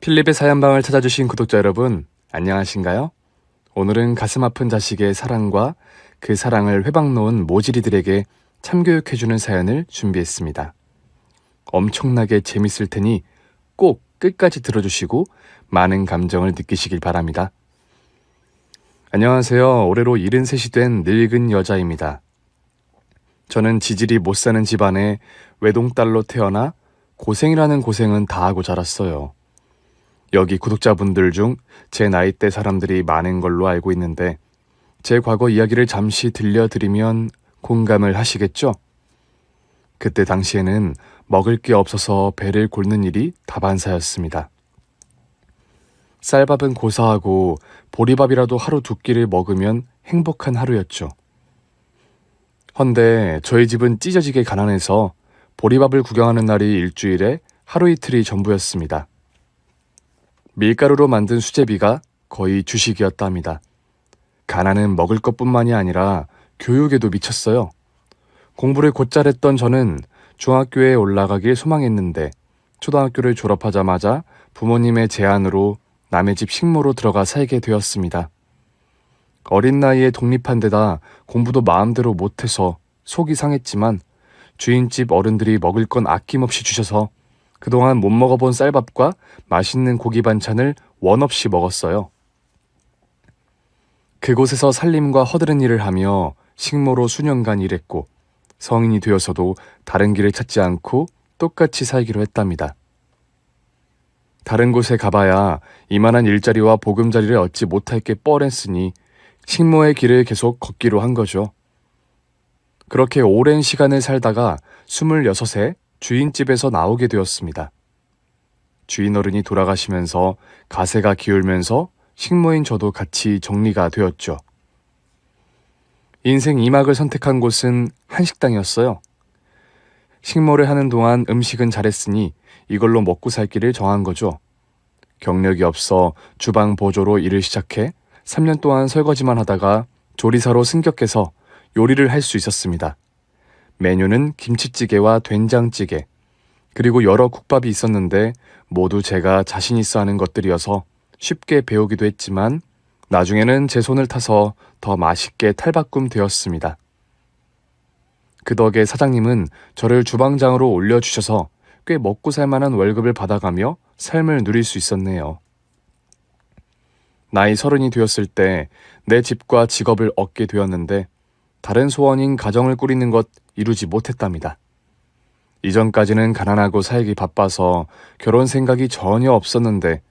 필립의 사연방을 찾아주신 구독자 여러분, 안녕하신가요? 오늘은 가슴 아픈 자식의 사랑과 그 사랑을 회방 놓은 모질이들에게 참교육해주는 사연을 준비했습니다. 엄청나게 재밌을 테니 꼭 끝까지 들어주시고 많은 감정을 느끼시길 바랍니다. 안녕하세요. 올해로 73이 된 늙은 여자입니다. 저는 지질이 못 사는 집안에 외동딸로 태어나 고생이라는 고생은 다 하고 자랐어요. 여기 구독자분들 중 제 나이대 사람들이 많은 걸로 알고 있는데 제 과거 이야기를 잠시 들려드리면 공감을 하시겠죠? 그때 당시에는 먹을 게 없어서 배를 곪는 일이 다반사였습니다. 쌀밥은 고사하고 보리밥이라도 하루 두 끼를 먹으면 행복한 하루였죠. 헌데 저희 집은 찢어지게 가난해서 보리밥을 구경하는 날이 일주일에 하루 이틀이 전부였습니다. 밀가루로 만든 수제비가 거의 주식이었답니다. 가난은 먹을 것뿐만이 아니라 교육에도 미쳤어요. 공부를 곧잘 했던 저는 중학교에 올라가길 소망했는데 초등학교를 졸업하자마자 부모님의 제안으로 남의 집 식모로 들어가 살게 되었습니다. 어린 나이에 독립한 데다 공부도 마음대로 못해서 속이 상했지만 주인집 어른들이 먹을 건 아낌없이 주셔서 그동안 못 먹어본 쌀밥과 맛있는 고기 반찬을 원 없이 먹었어요. 그곳에서 살림과 허드렛 일을 하며 식모로 수년간 일했고 성인이 되어서도 다른 길을 찾지 않고 똑같이 살기로 했답니다. 다른 곳에 가봐야 이만한 일자리와 보금자리를 얻지 못할 게 뻔했으니 식모의 길을 계속 걷기로 한 거죠. 그렇게 오랜 시간을 살다가 26에 주인집에서 나오게 되었습니다. 주인 어른이 돌아가시면서 가세가 기울면서 식모인 저도 같이 정리가 되었죠. 인생 2막을 선택한 곳은 한식당이었어요. 식모를 하는 동안 음식은 잘했으니 이걸로 먹고 살 길을 정한 거죠. 경력이 없어 주방 보조로 일을 시작해 3년 동안 설거지만 하다가 조리사로 승격해서 요리를 할 수 있었습니다. 메뉴는 김치찌개와 된장찌개, 그리고 여러 국밥이 있었는데 모두 제가 자신 있어 하는 것들이어서 쉽게 배우기도 했지만 나중에는 제 손을 타서 더 맛있게 탈바꿈 되었습니다. 그 덕에 사장님은 저를 주방장으로 올려주셔서 꽤 먹고 살만한 월급을 받아가며 삶을 누릴 수 있었네요. 나이 30이 되었을 때 내 집과 직업을 얻게 되었는데 다른 소원인 가정을 꾸리는 것 이루지 못했답니다. 이전까지는 가난하고 살기 바빠서 결혼 생각이 전혀 없었는데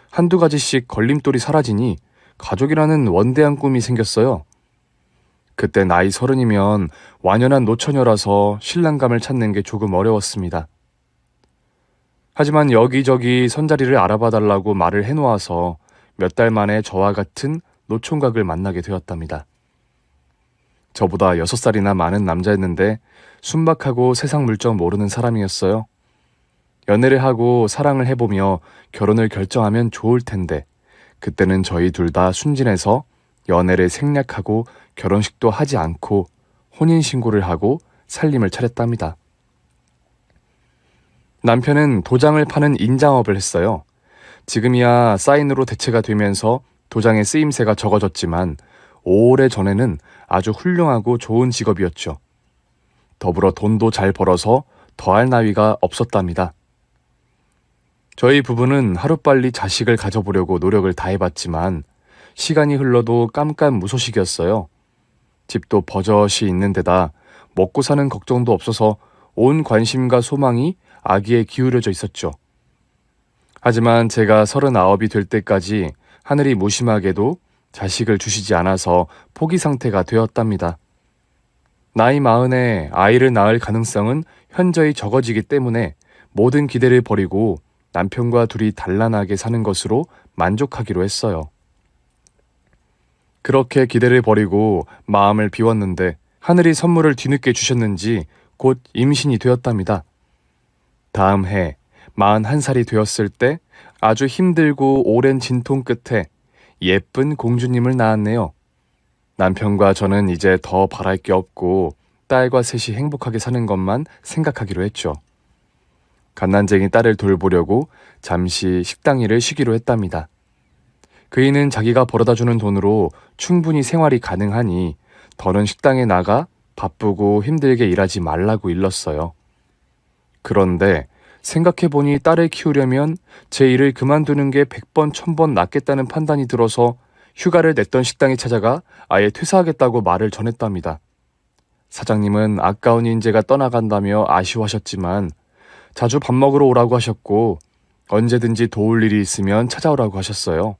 한두 가지씩 걸림돌이 사라지니 가족이라는 원대한 꿈이 생겼어요. 그때 나이 30이면 완연한 노처녀라서 신랑감을 찾는 게 조금 어려웠습니다. 하지만 여기저기 선자리를 알아봐 달라고 말을 해놓아서 몇 달 만에 저와 같은 노총각을 만나게 되었답니다. 저보다 6살이나 많은 남자였는데 순박하고 세상 물정 모르는 사람이었어요. 연애를 하고 사랑을 해보며 결혼을 결정하면 좋을 텐데 그때는 저희 둘 다 순진해서 연애를 생략하고 결혼식도 하지 않고 혼인신고를 하고 살림을 차렸답니다. 남편은 도장을 파는 인장업을 했어요. 지금이야 사인으로 대체가 되면서 도장의 쓰임새가 적어졌지만 오래전에는 아주 훌륭하고 좋은 직업이었죠. 더불어 돈도 잘 벌어서 더할 나위가 없었답니다. 저희 부부는 하루빨리 자식을 가져보려고 노력을 다해봤지만 시간이 흘러도 깜깜무소식이었어요. 집도 버젓이 있는 데다 먹고 사는 걱정도 없어서 온 관심과 소망이 아기에 기울여져 있었죠. 하지만 제가 39이 될 때까지 하늘이 무심하게도 자식을 주시지 않아서 포기 상태가 되었답니다. 나이 40에 아이를 낳을 가능성은 현저히 적어지기 때문에 모든 기대를 버리고 남편과 둘이 단란하게 사는 것으로 만족하기로 했어요. 그렇게 기대를 버리고 마음을 비웠는데 하늘이 선물을 뒤늦게 주셨는지 곧 임신이 되었답니다. 다음 해 41살이 되었을 때 아주 힘들고 오랜 진통 끝에 예쁜 공주님을 낳았네요. 남편과 저는 이제 더 바랄 게 없고 딸과 셋이 행복하게 사는 것만 생각하기로 했죠. 갓난쟁이 딸을 돌보려고 잠시 식당 일을 쉬기로 했답니다. 그이는 자기가 벌어다주는 돈으로 충분히 생활이 가능하니 더는 식당에 나가 바쁘고 힘들게 일하지 말라고 일렀어요. 그런데 생각해보니 딸을 키우려면 제 일을 그만두는 게 100번, 1000번 낫겠다는 판단이 들어서 휴가를 냈던 식당에 찾아가 아예 퇴사하겠다고 말을 전했답니다. 사장님은 아까운 인재가 떠나간다며 아쉬워하셨지만 자주 밥 먹으러 오라고 하셨고 언제든지 도울 일이 있으면 찾아오라고 하셨어요.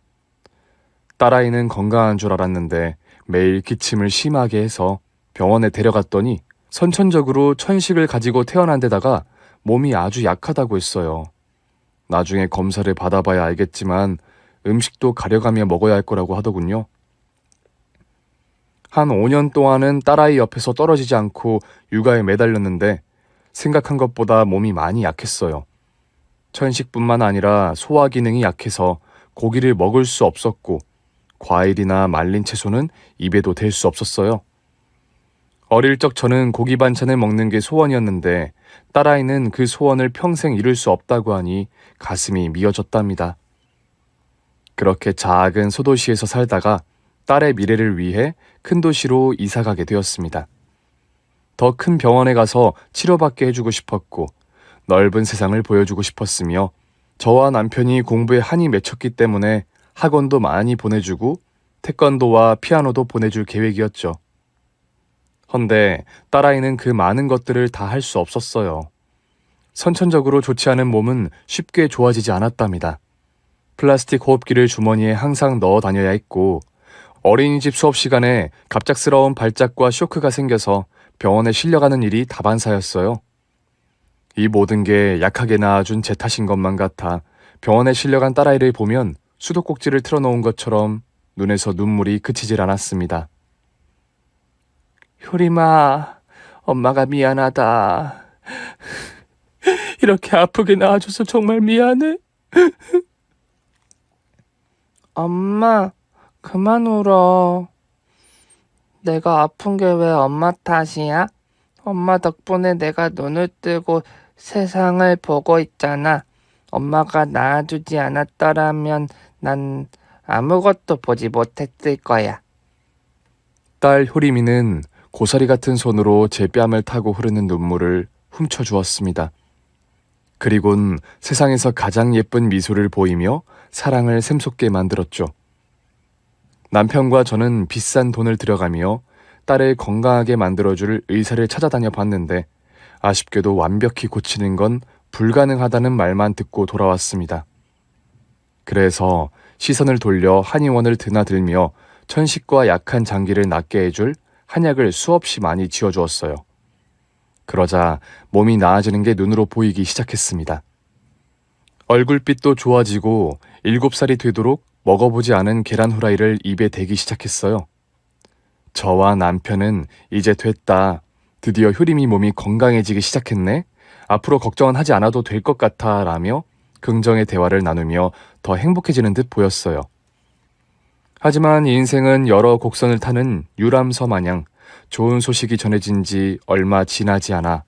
딸아이는 건강한 줄 알았는데 매일 기침을 심하게 해서 병원에 데려갔더니 선천적으로 천식을 가지고 태어난 데다가 몸이 아주 약하다고 했어요. 나중에 검사를 받아봐야 알겠지만 음식도 가려가며 먹어야 할 거라고 하더군요. 한 5년 동안은 딸아이 옆에서 떨어지지 않고 육아에 매달렸는데 생각한 것보다 몸이 많이 약했어요. 천식뿐만 아니라 소화 기능이 약해서 고기를 먹을 수 없었고 과일이나 말린 채소는 입에도 댈 수 없었어요. 어릴 적 저는 고기 반찬을 먹는 게 소원이었는데 딸아이는 그 소원을 평생 이룰 수 없다고 하니 가슴이 미어졌답니다. 그렇게 작은 소도시에서 살다가 딸의 미래를 위해 큰 도시로 이사가게 되었습니다. 더 큰 병원에 가서 치료받게 해주고 싶었고 넓은 세상을 보여주고 싶었으며 저와 남편이 공부에 한이 맺혔기 때문에 학원도 많이 보내주고 태권도와 피아노도 보내줄 계획이었죠. 헌데 딸아이는 그 많은 것들을 다 할 수 없었어요. 선천적으로 좋지 않은 몸은 쉽게 좋아지지 않았답니다. 플라스틱 호흡기를 주머니에 항상 넣어 다녀야 했고 어린이집 수업 시간에 갑작스러운 발작과 쇼크가 생겨서 병원에 실려가는 일이 다반사였어요. 이 모든 게 약하게 낳아준 제 탓인 것만 같아 병원에 실려간 딸아이를 보면 수도꼭지를 틀어놓은 것처럼 눈에서 눈물이 그치질 않았습니다. 효림아, 엄마가 미안하다. 이렇게 아프게 낳아줘서 정말 미안해. 엄마, 그만 울어. 내가 아픈 게 왜 엄마 탓이야? 엄마 덕분에 내가 눈을 뜨고 세상을 보고 있잖아. 엄마가 낳아주지 않았더라면 난 아무것도 보지 못했을 거야. 딸 효림이는 고사리 같은 손으로 제 뺨을 타고 흐르는 눈물을 훔쳐주었습니다. 그리곤 세상에서 가장 예쁜 미소를 보이며 사랑을 샘솟게 만들었죠. 남편과 저는 비싼 돈을 들여가며 딸을 건강하게 만들어줄 의사를 찾아다녀 봤는데 아쉽게도 완벽히 고치는 건 불가능하다는 말만 듣고 돌아왔습니다. 그래서 시선을 돌려 한의원을 드나들며 천식과 약한 장기를 낫게 해줄 한약을 수없이 많이 지어주었어요. 그러자 몸이 나아지는 게 눈으로 보이기 시작했습니다. 얼굴빛도 좋아지고 7살이 되도록 먹어보지 않은 계란 후라이를 입에 대기 시작했어요. 저와 남편은 이제 됐다. 드디어 효림이 몸이 건강해지기 시작했네. 앞으로 걱정은 하지 않아도 될 것 같아 라며 긍정의 대화를 나누며 더 행복해지는 듯 보였어요. 하지만 인생은 여러 곡선을 타는 유람선 마냥 좋은 소식이 전해진 지 얼마 지나지 않아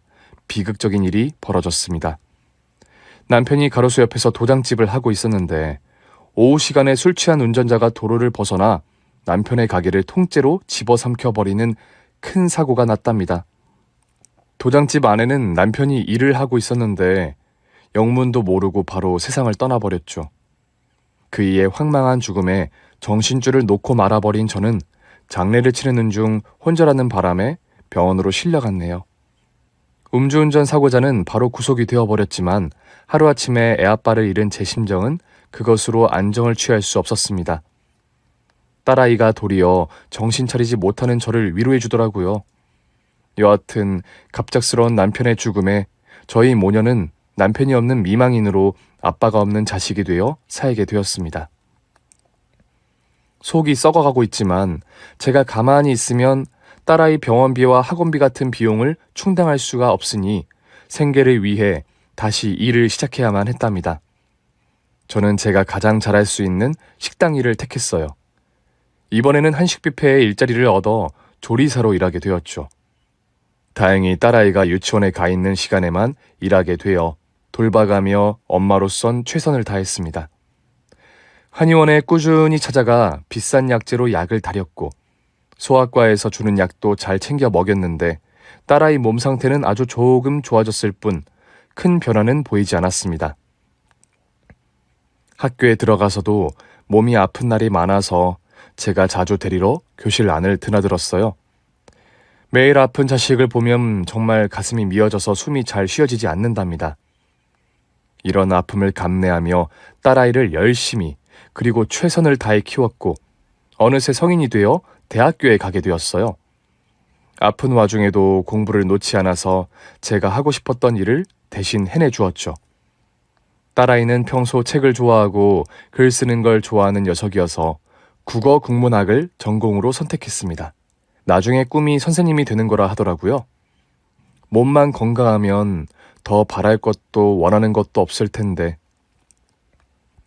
비극적인 일이 벌어졌습니다. 남편이 가로수 옆에서 도장집을 하고 있었는데 오후 시간에 술 취한 운전자가 도로를 벗어나 남편의 가게를 통째로 집어삼켜버리는 큰 사고가 났답니다. 도장집 안에는 남편이 일을 하고 있었는데 영문도 모르고 바로 세상을 떠나버렸죠. 그이의 황망한 죽음에 정신줄을 놓고 말아버린 저는 장례를 치르는 중 혼절하는 바람에 병원으로 실려갔네요. 음주운전 사고자는 바로 구속이 되어버렸지만 하루아침에 애아빠를 잃은 제 심정은 그것으로 안정을 취할 수 없었습니다. 딸아이가 도리어 정신 차리지 못하는 저를 위로해 주더라고요. 여하튼 갑작스러운 남편의 죽음에 저희 모녀는 남편이 없는 미망인으로 아빠가 없는 자식이 되어 살게 되었습니다. 속이 썩어가고 있지만 제가 가만히 있으면 딸아이 병원비와 학원비 같은 비용을 충당할 수가 없으니 생계를 위해 다시 일을 시작해야만 했답니다. 저는 제가 가장 잘할 수 있는 식당 일을 택했어요. 이번에는 한식 뷔페에 일자리를 얻어 조리사로 일하게 되었죠. 다행히 딸아이가 유치원에 가 있는 시간에만 일하게 되어 돌봐가며 엄마로선 최선을 다했습니다. 한의원에 꾸준히 찾아가 비싼 약재로 약을 다렸고 소아과에서 주는 약도 잘 챙겨 먹였는데 딸아이 몸 상태는 아주 조금 좋아졌을 뿐 큰 변화는 보이지 않았습니다. 학교에 들어가서도 몸이 아픈 날이 많아서 제가 자주 데리러 교실 안을 드나들었어요. 매일 아픈 자식을 보면 정말 가슴이 미어져서 숨이 잘 쉬어지지 않는답니다. 이런 아픔을 감내하며 딸아이를 열심히 그리고 최선을 다해 키웠고 어느새 성인이 되어 대학교에 가게 되었어요. 아픈 와중에도 공부를 놓지 않아서 제가 하고 싶었던 일을 대신 해내주었죠. 딸아이는 평소 책을 좋아하고 글 쓰는 걸 좋아하는 녀석이어서 국어 국문학을 전공으로 선택했습니다. 나중에 꿈이 선생님이 되는 거라 하더라고요. 몸만 건강하면 더 바랄 것도 원하는 것도 없을 텐데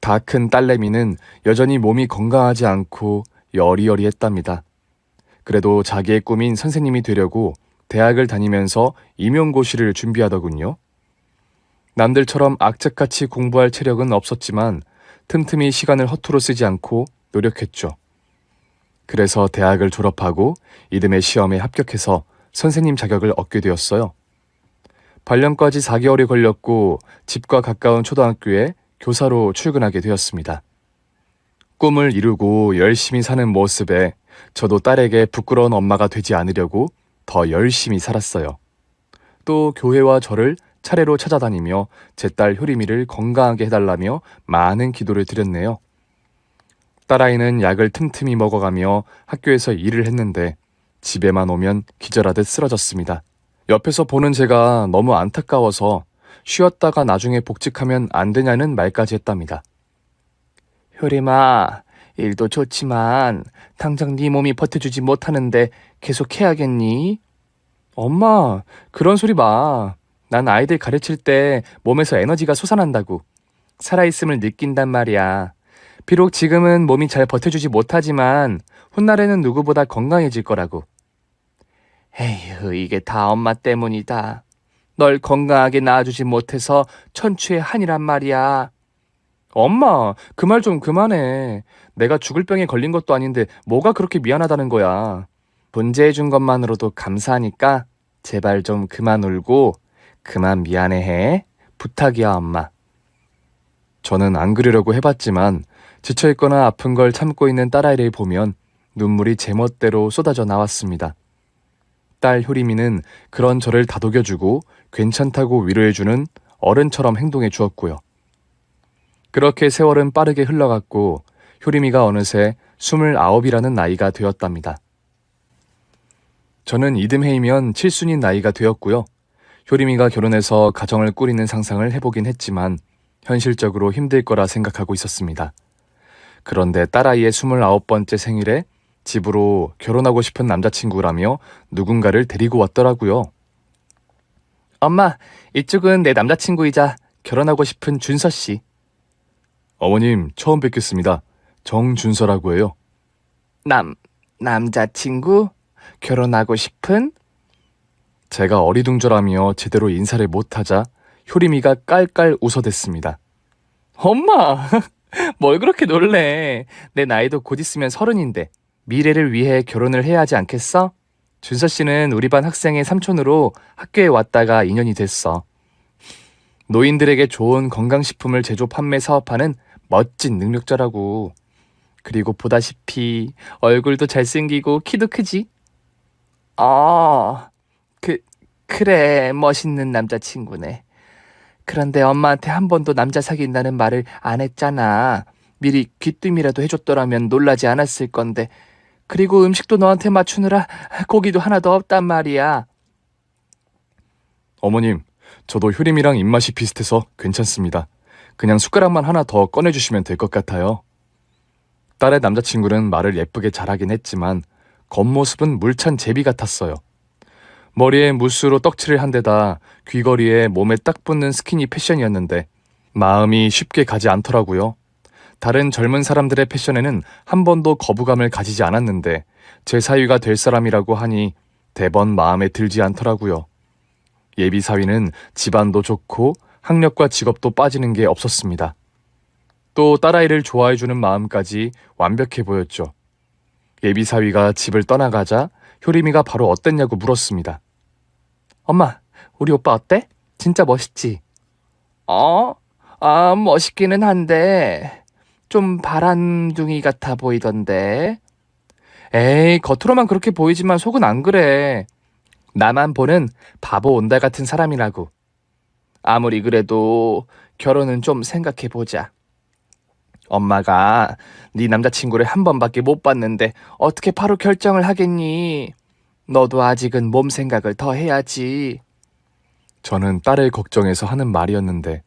다 큰 딸내미는 여전히 몸이 건강하지 않고 여리여리했답니다. 그래도 자기의 꿈인 선생님이 되려고 대학을 다니면서 임용고시를 준비하더군요. 남들처럼 악착같이 공부할 체력은 없었지만 틈틈이 시간을 허투루 쓰지 않고 노력했죠. 그래서 대학을 졸업하고 이듬해 시험에 합격해서 선생님 자격을 얻게 되었어요. 발령까지 4개월이 걸렸고 집과 가까운 초등학교에 교사로 출근하게 되었습니다. 꿈을 이루고 열심히 사는 모습에 저도 딸에게 부끄러운 엄마가 되지 않으려고 더 열심히 살았어요. 또 교회와 절을 차례로 찾아다니며 제 딸 효림이를 건강하게 해달라며 많은 기도를 드렸네요. 딸아이는 약을 틈틈이 먹어가며 학교에서 일을 했는데 집에만 오면 기절하듯 쓰러졌습니다. 옆에서 보는 제가 너무 안타까워서 쉬었다가 나중에 복직하면 안 되냐는 말까지 했답니다. 효림아, 일도 좋지만 당장 네 몸이 버텨주지 못하는데 계속 해야겠니? 엄마, 그런 소리 마. 난 아이들 가르칠 때 몸에서 에너지가 솟아난다고. 살아있음을 느낀단 말이야. 비록 지금은 몸이 잘 버텨주지 못하지만 훗날에는 누구보다 건강해질 거라고. 에휴, 이게 다 엄마 때문이다. 널 건강하게 낳아주지 못해서 천추의 한이란 말이야. 엄마, 그 말 좀 그만해. 내가 죽을 병에 걸린 것도 아닌데 뭐가 그렇게 미안하다는 거야. 존재해준 것만으로도 감사하니까 제발 좀 그만 울고 그만 미안해해. 부탁이야, 엄마. 저는 안 그러려고 해봤지만 지쳐있거나 아픈 걸 참고 있는 딸아이를 보면 눈물이 제멋대로 쏟아져 나왔습니다. 딸 효림이는 그런 저를 다독여주고 괜찮다고 위로해주는 어른처럼 행동해 주었고요. 그렇게 세월은 빠르게 흘러갔고 효림이가 어느새 29이라는 나이가 되었답니다. 저는 이듬해이면 칠순인 나이가 되었고요. 효림이가 결혼해서 가정을 꾸리는 상상을 해보긴 했지만 현실적으로 힘들 거라 생각하고 있었습니다. 그런데 딸아이의 29번째 생일에 집으로 결혼하고 싶은 남자친구라며 누군가를 데리고 왔더라고요. 엄마, 이쪽은 내 남자친구이자 결혼하고 싶은 준서 씨. 어머님, 처음 뵙겠습니다. 정준서라고 해요. 남자친구? 결혼하고 싶은? 제가 어리둥절하며 제대로 인사를 못하자 효림이가 깔깔 웃어댔습니다. 엄마, 뭘 그렇게 놀래. 내 나이도 곧 있으면 30인데 미래를 위해 결혼을 해야 하지 않겠어? 준서 씨는 우리 반 학생의 삼촌으로 학교에 왔다가 2년이 됐어. 노인들에게 좋은 건강식품을 제조 판매 사업하는 멋진 능력자라고. 그리고 보다시피 얼굴도 잘생기고 키도 크지? 그래, 멋있는 남자친구네. 그런데 엄마한테 한 번도 남자 사귄다는 말을 안 했잖아. 미리 귀뜸이라도 해줬더라면 놀라지 않았을 건데. 그리고 음식도 너한테 맞추느라 고기도 하나도 없단 말이야. 어머님, 저도 효림이랑 입맛이 비슷해서 괜찮습니다. 그냥 숟가락만 하나 더 꺼내주시면 될 것 같아요. 딸의 남자친구는 말을 예쁘게 잘하긴 했지만 겉모습은 물찬 제비 같았어요. 머리에 무스로 떡칠을 한 데다 귀걸이에 몸에 딱 붙는 스키니 패션이었는데 마음이 쉽게 가지 않더라고요. 다른 젊은 사람들의 패션에는 한 번도 거부감을 가지지 않았는데 제 사위가 될 사람이라고 하니 대번 마음에 들지 않더라고요. 예비 사위는 집안도 좋고 학력과 직업도 빠지는 게 없었습니다. 또 딸아이를 좋아해주는 마음까지 완벽해 보였죠. 예비 사위가 집을 떠나가자 효림이가 바로 어땠냐고 물었습니다. 엄마, 우리 오빠 어때? 진짜 멋있지? 멋있기는 한데 좀 바람둥이 같아 보이던데. 에이, 겉으로만 그렇게 보이지만 속은 안 그래. 나만 보는 바보 온달 같은 사람이라고. 아무리 그래도 결혼은 좀 생각해보자. 엄마가 네 남자친구를 한 번밖에 못 봤는데 어떻게 바로 결정을 하겠니? 너도 아직은 몸 생각을 더 해야지. 저는 딸을 걱정해서 하는 말이었는데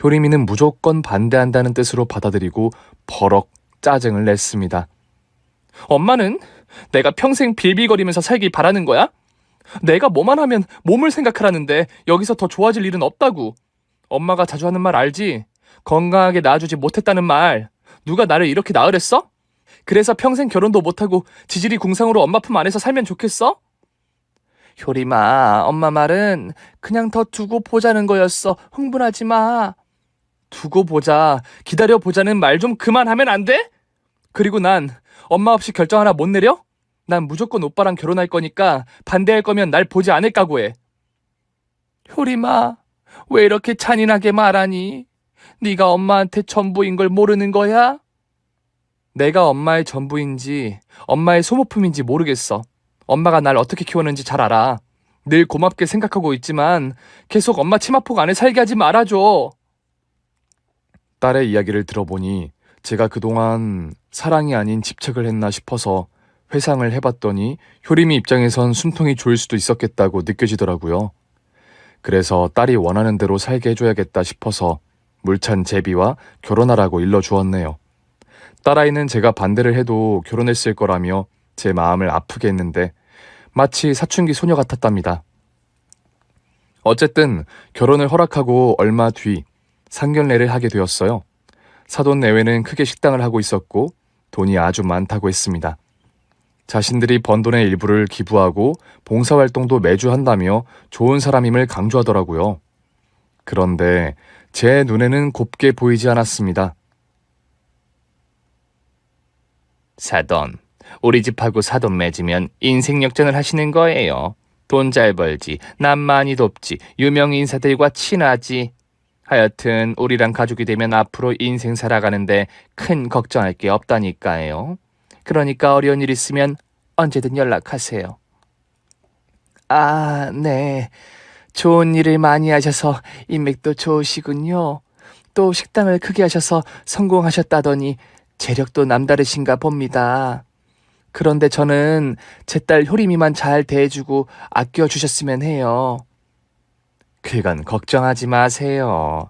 효림이는 무조건 반대한다는 뜻으로 받아들이고 버럭 짜증을 냈습니다. 엄마는 내가 평생 빌빌거리면서 살길 바라는 거야? 내가 뭐만 하면 몸을 생각하라는데 여기서 더 좋아질 일은 없다고. 엄마가 자주 하는 말 알지? 건강하게 낳아주지 못했다는 말. 누가 나를 이렇게 낳으랬어? 그래서 평생 결혼도 못하고 지질이 궁상으로 엄마 품 안에서 살면 좋겠어? 효림아, 엄마 말은 그냥 더 두고 보자는 거였어. 흥분하지 마. 두고 보자, 기다려 보자는 말 좀 그만하면 안 돼? 그리고 난 엄마 없이 결정 하나 못 내려? 난 무조건 오빠랑 결혼할 거니까 반대할 거면 날 보지 않을 각오해. 효림아, 왜 이렇게 잔인하게 말하니? 네가 엄마한테 전부인 걸 모르는 거야? 내가 엄마의 전부인지 엄마의 소모품인지 모르겠어. 엄마가 날 어떻게 키웠는지 잘 알아. 늘 고맙게 생각하고 있지만 계속 엄마 치마폭 안에 살게 하지 말아줘. 딸의 이야기를 들어보니 제가 그동안 사랑이 아닌 집착을 했나 싶어서 회상을 해봤더니 효림이 입장에선 숨통이 조일 수도 있었겠다고 느껴지더라고요. 그래서 딸이 원하는 대로 살게 해줘야겠다 싶어서 물찬 제비와 결혼하라고 일러주었네요. 딸아이는 제가 반대를 해도 결혼했을 거라며 제 마음을 아프게 했는데 마치 사춘기 소녀 같았답니다. 어쨌든 결혼을 허락하고 얼마 뒤 상견례를 하게 되었어요. 사돈 내외는 크게 식당을 하고 있었고 돈이 아주 많다고 했습니다. 자신들이 번 돈의 일부를 기부하고 봉사활동도 매주 한다며 좋은 사람임을 강조하더라고요. 그런데 제 눈에는 곱게 보이지 않았습니다. 사돈, 우리 집하고 사돈 맺으면 인생 역전을 하시는 거예요. 돈 잘 벌지, 남 많이 돕지, 유명 인사들과 친하지. 하여튼 우리랑 가족이 되면 앞으로 인생 살아가는데 큰 걱정할 게 없다니까요. 그러니까 어려운 일 있으면 언제든 연락하세요. 아, 네. 좋은 일을 많이 하셔서 인맥도 좋으시군요. 또 식당을 크게 하셔서 성공하셨다더니 재력도 남다르신가 봅니다. 그런데 저는 제 딸 효림이만 잘 대해주고 아껴주셨으면 해요. 그건 걱정하지 마세요.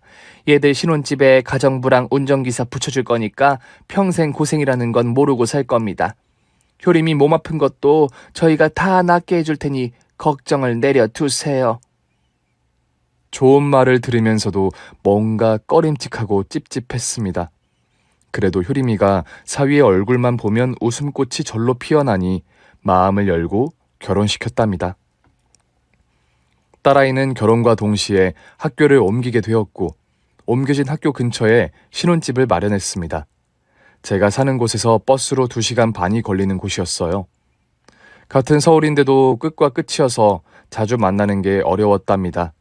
얘들 신혼집에 가정부랑 운전기사 붙여줄 거니까 평생 고생이라는 건 모르고 살 겁니다. 효림이 몸 아픈 것도 저희가 다 낫게 해줄 테니 걱정을 내려두세요. 좋은 말을 들으면서도 뭔가 꺼림칙하고 찝찝했습니다. 그래도 효림이가 사위의 얼굴만 보면 웃음꽃이 절로 피어나니 마음을 열고 결혼시켰답니다. 딸아이는 결혼과 동시에 학교를 옮기게 되었고 옮겨진 학교 근처에 신혼집을 마련했습니다. 제가 사는 곳에서 버스로 2시간 반이 걸리는 곳이었어요. 같은 서울인데도 끝과 끝이어서 자주 만나는 게 어려웠답니다.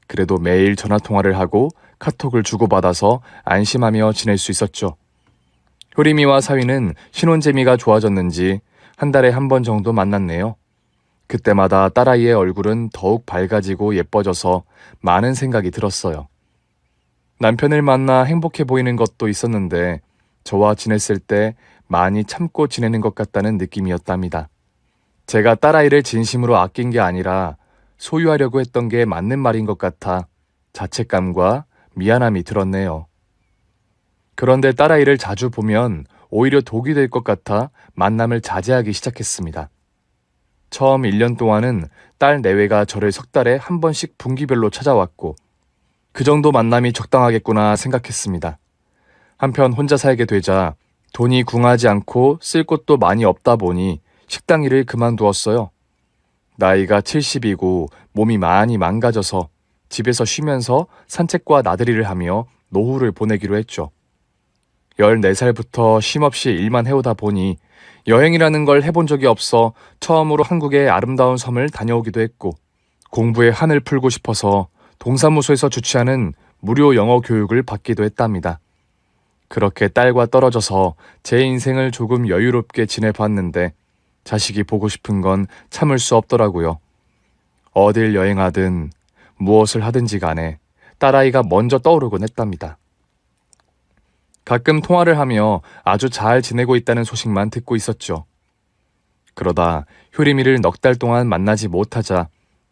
그래도 매일 전화통화를 하고 카톡을 주고받아서 안심하며 지낼 수 있었죠. 효림이와 사위는 신혼 재미가 좋아졌는지 한 달에 한 번 정도 만났네요. 그때마다 딸아이의 얼굴은 더욱 밝아지고 예뻐져서 많은 생각이 들었어요. 남편을 만나 행복해 보이는 것도 있었는데 저와 지냈을 때 많이 참고 지내는 것 같다는 느낌이었답니다. 제가 딸아이를 진심으로 아낀 게 아니라 소유하려고 했던 게 맞는 말인 것 같아 자책감과 미안함이 들었네요. 그런데 딸아이를 자주 보면 오히려 독이 될 것 같아 만남을 자제하기 시작했습니다. 처음 1년 동안은 딸 내외가 저를 석 달에 한 번씩 분기별로 찾아왔고 그 정도 만남이 적당하겠구나 생각했습니다. 한편 혼자 살게 되자 돈이 궁하지 않고 쓸 곳도 많이 없다 보니 식당 일을 그만두었어요. 나이가 70이고 몸이 많이 망가져서 집에서 쉬면서 산책과 나들이를 하며 노후를 보내기로 했죠. 14살부터 쉼없이 일만 해오다 보니 여행이라는 걸 해본 적이 없어 처음으로 한국의 아름다운 섬을 다녀오기도 했고, 공부에 한을 풀고 싶어서 동사무소에서 주최하는 무료 영어 교육을 받기도 했답니다. 그렇게 딸과 떨어져서 제 인생을 조금 여유롭게 지내봤는데 자식이 보고 싶은 건 참을 수 없더라고요. 어딜 여행하든 무엇을 하든지 간에 딸아이가 먼저 떠오르곤 했답니다. 가끔 통화를 하며 아주 잘 지내고 있다는 소식만 듣고 있었죠. 그러다 효림이를 넉 달 동안 만나지 못하자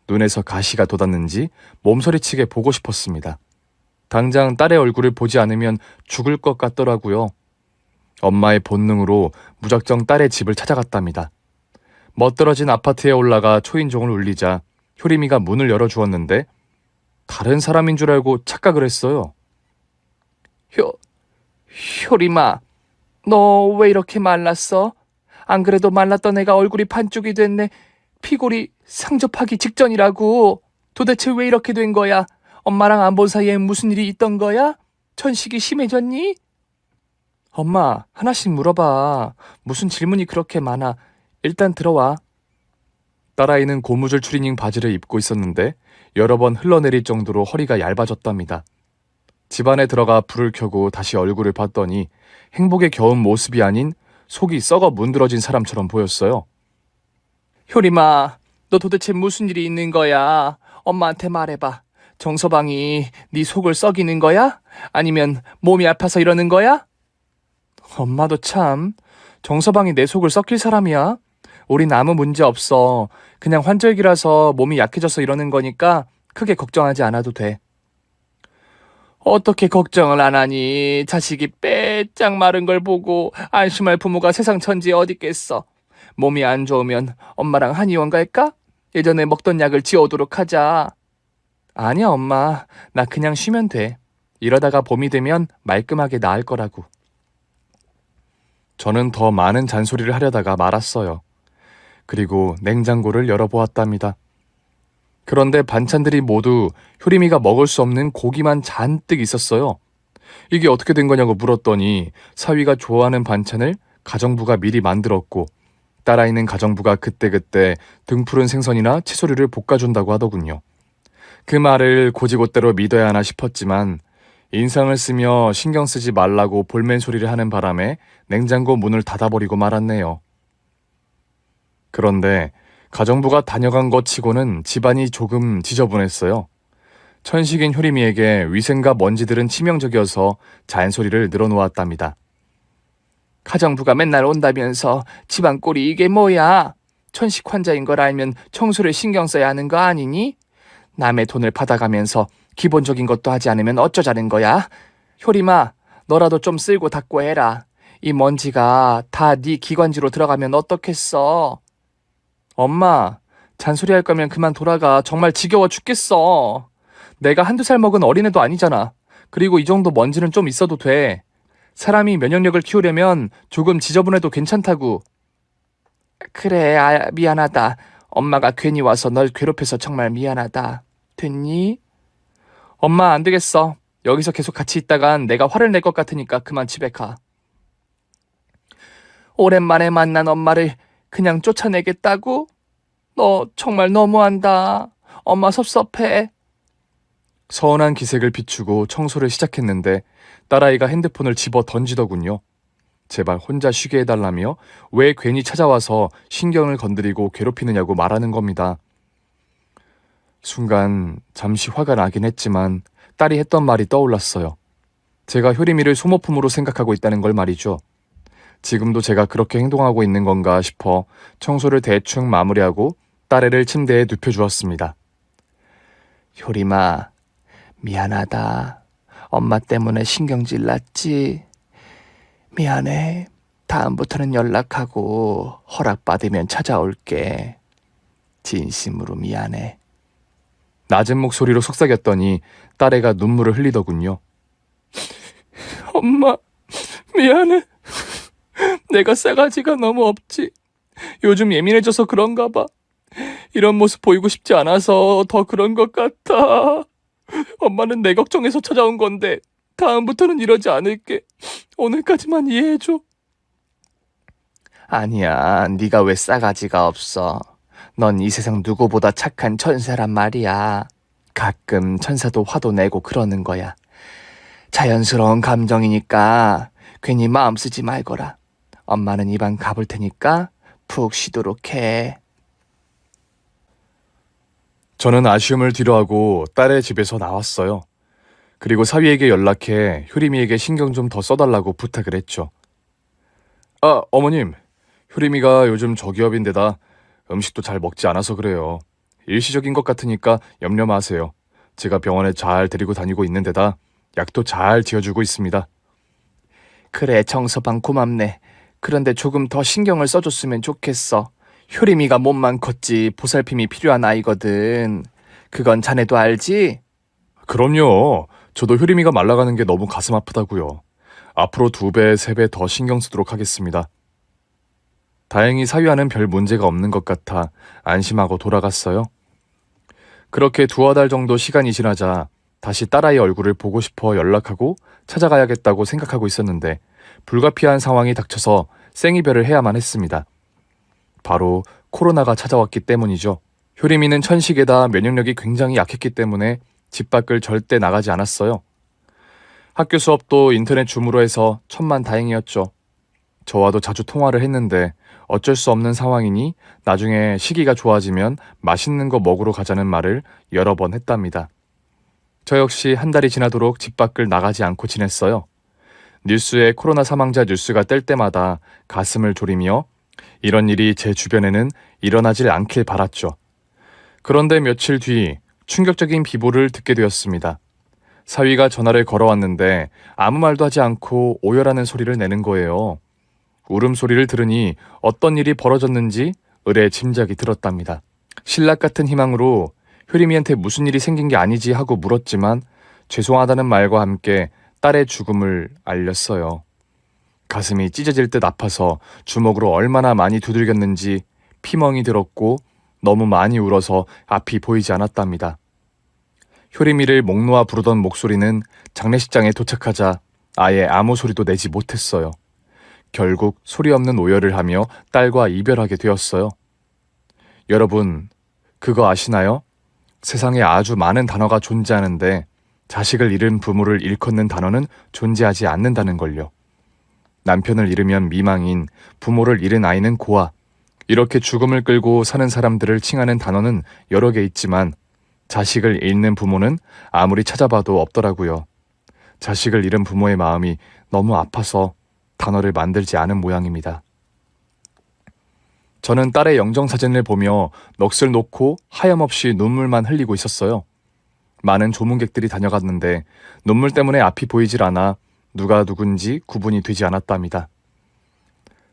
눈에서 가시가 돋았는지 몸서리치게 보고 싶었습니다. 당장 딸의 얼굴을 보지 않으면 죽을 것 같더라고요. 엄마의 본능으로 무작정 딸의 집을 찾아갔답니다. 멋들어진 아파트에 올라가 초인종을 울리자 효림이가 문을 열어주었는데 다른 사람인 줄 알고 착각을 했어요. 효림아, 너 왜 이렇게 말랐어? 안 그래도 말랐던 애가 얼굴이 반쪽이 됐네. 피골이 상접하기 직전이라고. 도대체 왜 이렇게 된 거야? 엄마랑 안 본 사이에 무슨 일이 있던 거야? 천식이 심해졌니? 엄마, 하나씩 물어봐. 무슨 질문이 그렇게 많아. 일단 들어와. 딸아이는 고무줄 추리닝 바지를 입고 있었는데 여러 번 흘러내릴 정도로 허리가 얇아졌답니다. 집안에 들어가 불을 켜고 다시 얼굴을 봤더니 행복에 겨운 모습이 아닌 속이 썩어 문드러진 사람처럼 보였어요. 효림아, 너 도대체 무슨 일이 있는 거야? 엄마한테 말해봐. 정서방이 네 속을 썩이는 거야? 아니면 몸이 아파서 이러는 거야? 엄마도 참, 정서방이 내 속을 썩힐 사람이야? 우린 아무 문제 없어. 그냥 환절기라서 몸이 약해져서 이러는 거니까 크게 걱정하지 않아도 돼. 어떻게 걱정을 안 하니? 자식이 빼짝 마른 걸 보고 안심할 부모가 세상 천지에 어디 있겠어. 몸이 안 좋으면 엄마랑 한의원 갈까? 예전에 먹던 약을 지워오도록 하자. 아니야, 엄마. 나 그냥 쉬면 돼. 이러다가 봄이 되면 말끔하게 나을 거라고. 저는 더 많은 잔소리를 하려다가 말았어요. 그리고 냉장고를 열어보았답니다. 그런데 반찬들이 모두 효림이가 먹을 수 없는 고기만 잔뜩 있었어요. 이게 어떻게 된 거냐고 물었더니 사위가 좋아하는 반찬을 가정부가 미리 만들었고 딸아이는 가정부가 그때그때 등푸른 생선이나 채소류를 볶아준다고 하더군요. 그 말을 고지곳대로 믿어야 하나 싶었지만 인상을 쓰며 신경 쓰지 말라고 볼멘 소리를 하는 바람에 냉장고 문을 닫아버리고 말았네요. 그런데 가정부가 다녀간 것 치고는 집안이 조금 지저분했어요. 천식인 효림이에게 위생과 먼지들은 치명적이어서 잔소리를 늘어놓았답니다. 가정부가 맨날 온다면서 집안 꼴이 이게 뭐야? 천식 환자인 걸 알면 청소를 신경 써야 하는 거 아니니? 남의 돈을 받아가면서 기본적인 것도 하지 않으면 어쩌자는 거야? 효림아, 너라도 좀 쓸고 닦고 해라. 이 먼지가 다 네 기관지로 들어가면 어떻겠어? 엄마, 잔소리 할 거면 그만 돌아가. 정말 지겨워 죽겠어. 내가 한두 살 먹은 어린애도 아니잖아. 그리고 이 정도 먼지는 좀 있어도 돼. 사람이 면역력을 키우려면 조금 지저분해도 괜찮다고. 그래, 미안하다. 엄마가 괜히 와서 널 괴롭혀서 정말 미안하다. 됐니? 엄마, 안 되겠어. 여기서 계속 같이 있다간 내가 화를 낼 것 같으니까 그만 집에 가. 오랜만에 만난 엄마를 그냥 쫓아내겠다고? 너 정말 너무한다. 엄마 섭섭해. 서운한 기색을 비추고 청소를 시작했는데 딸아이가 핸드폰을 집어 던지더군요. 제발 혼자 쉬게 해달라며 왜 괜히 찾아와서 신경을 건드리고 괴롭히느냐고 말하는 겁니다. 순간 잠시 화가 나긴 했지만 딸이 했던 말이 떠올랐어요. 제가 효림이를 소모품으로 생각하고 있다는 걸 말이죠. 지금도 제가 그렇게 행동하고 있는 건가 싶어 청소를 대충 마무리하고 딸애를 침대에 눕혀주었습니다. 효림아, 미안하다. 엄마 때문에 신경질 났지? 미안해. 다음부터는 연락하고 허락받으면 찾아올게. 진심으로 미안해. 낮은 목소리로 속삭였더니 딸애가 눈물을 흘리더군요. 엄마, 미안해. 내가 싸가지가 너무 없지. 요즘 예민해져서 그런가 봐. 이런 모습 보이고 싶지 않아서 더 그런 것 같아. 엄마는 내 걱정해서 찾아온 건데 다음부터는 이러지 않을게. 오늘까지만 이해해줘. 아니야, 네가 왜 싸가지가 없어. 넌 이 세상 누구보다 착한 천사란 말이야. 가끔 천사도 화도 내고 그러는 거야. 자연스러운 감정이니까 괜히 마음 쓰지 말거라. 엄마는 이방 가볼 테니까 푹 쉬도록 해. 저는 아쉬움을 뒤로하고 딸의 집에서 나왔어요. 그리고 사위에게 연락해 효림이에게 신경 좀 더 써달라고 부탁을 했죠. 아, 어머님. 효림이가 요즘 저기업인데다 음식도 잘 먹지 않아서 그래요. 일시적인 것 같으니까 염려 마세요. 제가 병원에 잘 데리고 다니고 있는데다 약도 잘 지어주고 있습니다. 그래, 정서방 고맙네. 그런데 조금 더 신경을 써줬으면 좋겠어. 효림이가 몸만 컸지 보살핌이 필요한 아이거든. 그건 자네도 알지? 그럼요. 저도 효림이가 말라가는 게 너무 가슴 아프다고요. 앞으로 2배, 3배 더 신경 쓰도록 하겠습니다. 다행히 사위와는 별 문제가 없는 것 같아 안심하고 돌아갔어요. 그렇게 2달 정도 시간이 지나자 다시 딸아이 얼굴을 보고 싶어 연락하고 찾아가야겠다고 생각하고 있었는데 불가피한 상황이 닥쳐서 생이별을 해야만 했습니다. 바로 코로나가 찾아왔기 때문이죠. 효림이는 천식에다 면역력이 굉장히 약했기 때문에 집 밖을 절대 나가지 않았어요. 학교 수업도 인터넷 줌으로 해서 천만다행이었죠. 저와도 자주 통화를 했는데 어쩔 수 없는 상황이니 나중에 시기가 좋아지면 맛있는 거 먹으러 가자는 말을 여러 번 했답니다. 저 역시 한 달이 지나도록 집 밖을 나가지 않고 지냈어요. 뉴스에 코로나 사망자 뉴스가 뜰 때마다 가슴을 졸이며 이런 일이 제 주변에는 일어나질 않길 바랐죠. 그런데 며칠 뒤 충격적인 비보를 듣게 되었습니다. 사위가 전화를 걸어왔는데 아무 말도 하지 않고 오열하는 소리를 내는 거예요. 울음소리를 들으니 어떤 일이 벌어졌는지 을의 짐작이 들었답니다. 신락 같은 희망으로 효림이한테 무슨 일이 생긴 게 아니지 하고 물었지만 죄송하다는 말과 함께 딸의 죽음을 알렸어요. 가슴이 찢어질 듯 아파서 주먹으로 얼마나 많이 두들겼는지 피멍이 들었고 너무 많이 울어서 앞이 보이지 않았답니다. 효림이를 목 놓아 부르던 목소리는 장례식장에 도착하자 아예 아무 소리도 내지 못했어요. 결국 소리 없는 오열을 하며 딸과 이별하게 되었어요. 여러분, 그거 아시나요? 세상에 아주 많은 단어가 존재하는데 자식을 잃은 부모를 일컫는 단어는 존재하지 않는다는 걸요. 남편을 잃으면 미망인, 부모를 잃은 아이는 고아. 이렇게 죽음을 끌고 사는 사람들을 칭하는 단어는 여러 개 있지만 자식을 잃는 부모는 아무리 찾아봐도 없더라고요. 자식을 잃은 부모의 마음이 너무 아파서 단어를 만들지 않은 모양입니다. 저는 딸의 영정사진을 보며 넋을 놓고 하염없이 눈물만 흘리고 있었어요. 많은 조문객들이 다녀갔는데 눈물 때문에 앞이 보이질 않아 누가 누군지 구분이 되지 않았답니다.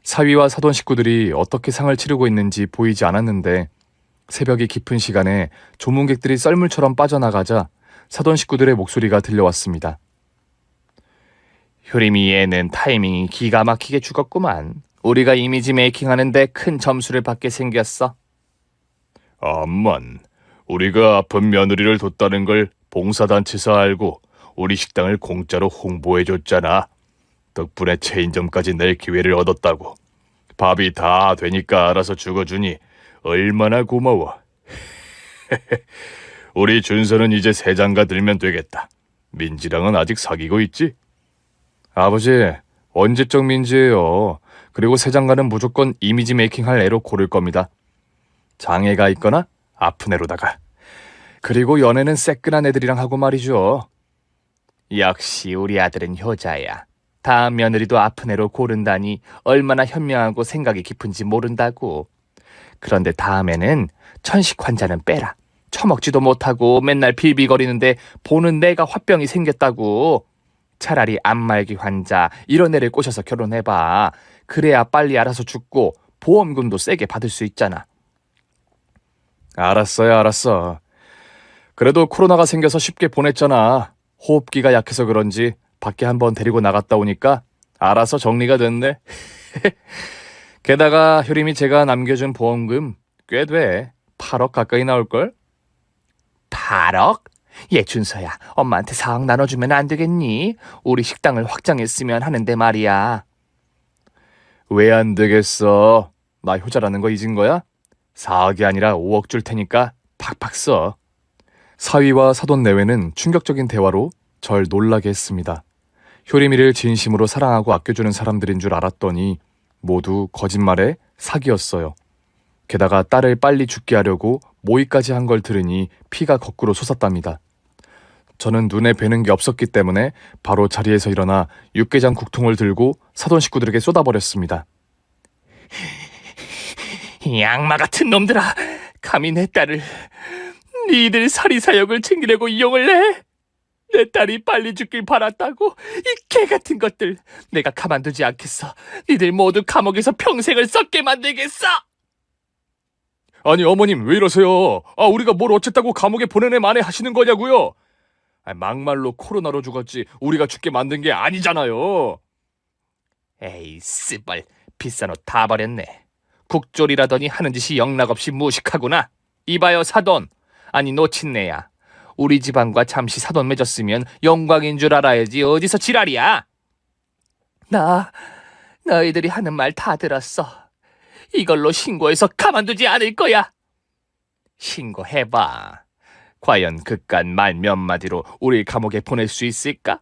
사위와 사돈 식구들이 어떻게 상을 치르고 있는지 보이지 않았는데 새벽이 깊은 시간에 조문객들이 썰물처럼 빠져나가자 사돈 식구들의 목소리가 들려왔습니다. 효림이 얘는 타이밍이 기가 막히게 죽었구만. 우리가 이미지 메이킹하는데 큰 점수를 받게 생겼어. 암만, 우리가 아픈 며느리를 뒀다는 걸 봉사단체에서 알고 우리 식당을 공짜로 홍보해줬잖아. 덕분에 체인점까지 낼 기회를 얻었다고. 밥이 다 되니까 알아서 죽어주니 얼마나 고마워. 우리 준서는 이제 새장가 들면 되겠다. 민지랑은 아직 사귀고 있지? 아버지, 언제적 민지예요. 그리고 새장가는 무조건 이미지 메이킹할 애로 고를 겁니다. 장애가 있거나 아픈 애로다가. 그리고 연애는 새끈한 애들이랑 하고 말이죠. 역시 우리 아들은 효자야. 다음 며느리도 아픈 애로 고른다니 얼마나 현명하고 생각이 깊은지 모른다고. 그런데 다음에는 천식 환자는 빼라. 처먹지도 못하고 맨날 빌빌거리는데 보는 내가 화병이 생겼다고. 차라리 안말기 환자 이런 애를 꼬셔서 결혼해봐. 그래야 빨리 알아서 죽고 보험금도 세게 받을 수 있잖아. 알았어요, 알았어. 그래도 코로나가 생겨서 쉽게 보냈잖아. 호흡기가 약해서 그런지 밖에 한번 데리고 나갔다 오니까 알아서 정리가 됐네. 게다가 효림이 제가 남겨준 보험금 꽤 돼. 8억 가까이 나올걸? 8억? 얘 준서야, 엄마한테 4억 나눠주면 안 되겠니? 우리 식당을 확장했으면 하는데 말이야. 왜 안 되겠어? 나 효자라는 거 잊은 거야? 4억이 아니라 5억 줄 테니까 팍팍 써. 사위와 사돈 내외는 충격적인 대화로 절 놀라게 했습니다. 효림이를 진심으로 사랑하고 아껴주는 사람들인 줄 알았더니 모두 거짓말에 사기였어요. 게다가 딸을 빨리 죽게 하려고 모의까지 한 걸 들으니 피가 거꾸로 솟았답니다. 저는 눈에 뵈는 게 없었기 때문에 바로 자리에서 일어나 육개장 국통을 들고 사돈 식구들에게 쏟아버렸습니다. 이 악마 같은 놈들아, 감히 내 딸을 니들 사리사욕을 챙기려고 이용을 해? 내 딸이 빨리 죽길 바랐다고? 이 개 같은 것들, 내가 가만두지 않겠어. 니들 모두 감옥에서 평생을 썩게 만들겠어. 아니 어머님 왜 이러세요? 우리가 뭘 어쨌다고 감옥에 보내내 만에 하시는 거냐고요? 막말로 코로나로 죽었지 우리가 죽게 만든 게 아니잖아요. 에이 씨발, 비싼 옷 다 버렸네. 국졸이라더니 하는 짓이 영락없이 무식하구나. 이봐요 사돈, 아니 노친네야. 우리 집안과 잠시 사돈 맺었으면 영광인 줄 알아야지 어디서 지랄이야. 너희들이 하는 말 다 들었어. 이걸로 신고해서 가만두지 않을 거야. 신고해봐. 과연 그깟 말 몇 마디로 우리 감옥에 보낼 수 있을까?